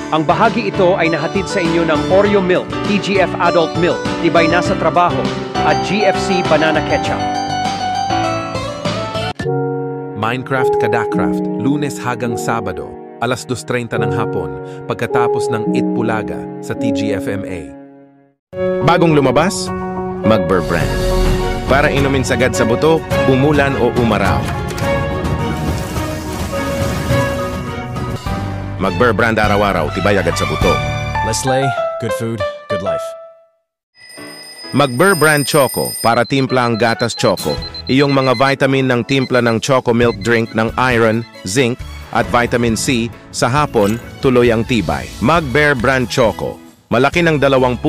Ang bahagi ito ay nahatid sa inyo ng Oreo Milk, TGF Adult Milk, Tibay na sa Trabaho, at GFC Banana Ketchup. Minecraft Kadakraft, Lunes hanggang Sabado, alas 2:30 ng hapon, pagkatapos ng Itbulaga sa TGFMA. Bagong lumabas? Mag-Burr Brand. Para inumin sagad sa buto, umulan o umaraw. Mag-Burr Brand araw-araw, tibay agad sa buto. Leslie, good food, good life. Mag-Burr Brand Choco para timpla ang gatas choco. Iyong mga vitamin ng timpla ng Choco Milk Drink ng iron, zinc, at vitamin C sa hapon, tuloy ang tibay. Mag-Burr Brand Choco. Malaki ng 2.0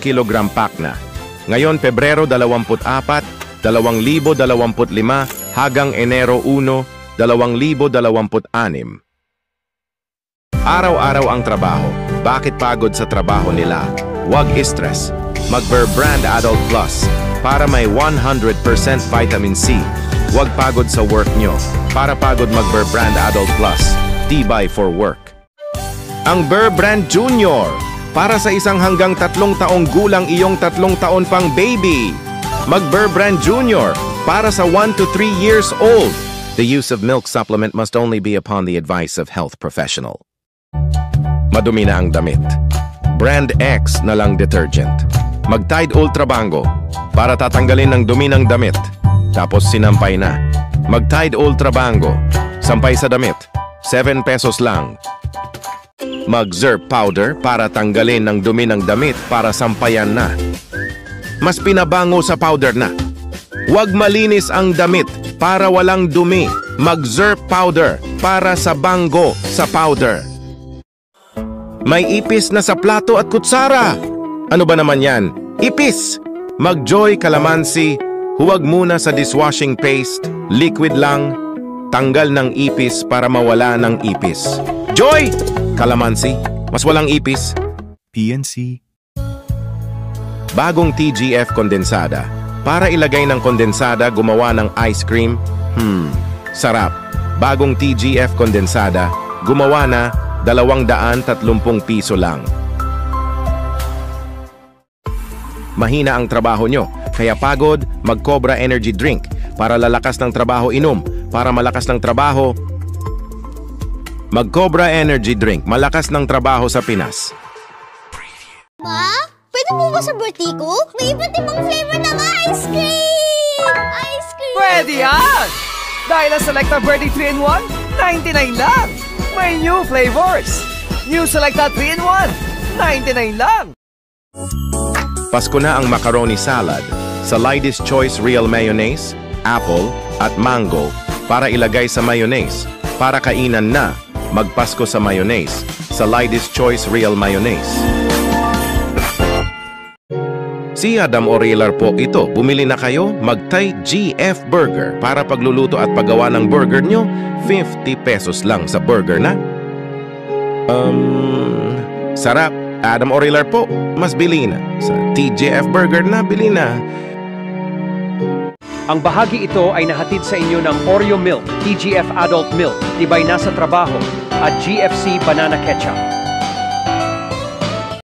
kg pack na. Ngayon, Pebrero 24, 2025 hanggang Enero 1, 2026. Araw-araw ang trabaho. Bakit pagod sa trabaho nila? Huwag stress. Mag-Burr Brand Adult Plus para may 100% vitamin C. Huwag pagod sa work nyo. Para pagod mag-Burr Brand Adult Plus. Tibay for work. Ang Burr Brand Junior para sa isang hanggang 3 taong gulang iyong 3 taon pang baby. Mag-Burr Brand Junior para sa 1 to 3 years old. The use of milk supplement must only be upon the advice of health professional. Madumi na ang damit. Brand X na lang detergent. Mag-Tide Ultra Bango para tatanggalin ng dumi ng damit. Tapos sinampay na. Mag-Tide Ultra Bango. Sampay sa damit. 7 pesos lang. Mag-Zerp Powder para tanggalin ng dumi ng damit para sampayan na. Mas pinabango sa powder na. Huwag malinis ang damit para walang dumi. Mag-Zerp Powder para sa bango sa powder. May ipis na sa plato at kutsara. Ano ba naman yan? Ipis! Mag-Joy Calamansi. Huwag muna sa dishwashing paste. Liquid lang. Tanggal ng ipis para mawala ng ipis. Joy! Calamansi. Mas walang ipis. PNC. Bagong TGF kondensada. Para ilagay ng kondensada, gumawa ng ice cream. Sarap. Bagong TGF kondensada. Gumawa na 230 piso lang. Mahina ang trabaho nyo, kaya pagod, mag-Cobra Energy Drink para lalakas ng trabaho inom. Para malakas ng trabaho, mag-Cobra Energy Drink, malakas ng trabaho sa Pinas. Ma, pwede po ba sa birthday ko? May iba't ibang flavor ng ice cream! Ice cream! Pwede yan! Dahil ang Selecta Birthday 3-in-1, 99 lang! May new flavors! New Selecta 3-in-1, 99 lang! Pasko na ang macaroni salad sa Ladies Choice Real Mayonnaise, apple at mango para ilagay sa mayonnaise. Para kainan na, magpasko sa mayonnaise sa Ladies Choice Real Mayonnaise. Si Adam Orelar po ito. Bumili na kayo, mag-Thai GF Burger para pagluluto at paggawa ng burger nyo, 50 pesos lang sa burger na. Sarap. Adam Orelar po, mas bili na. Sa TGF Burger na, bili na. Ang bahagi ito ay nahatid sa inyo ng Oreo Milk, TGF Adult Milk, Tibay na sa Trabaho, at GFC Banana Ketchup.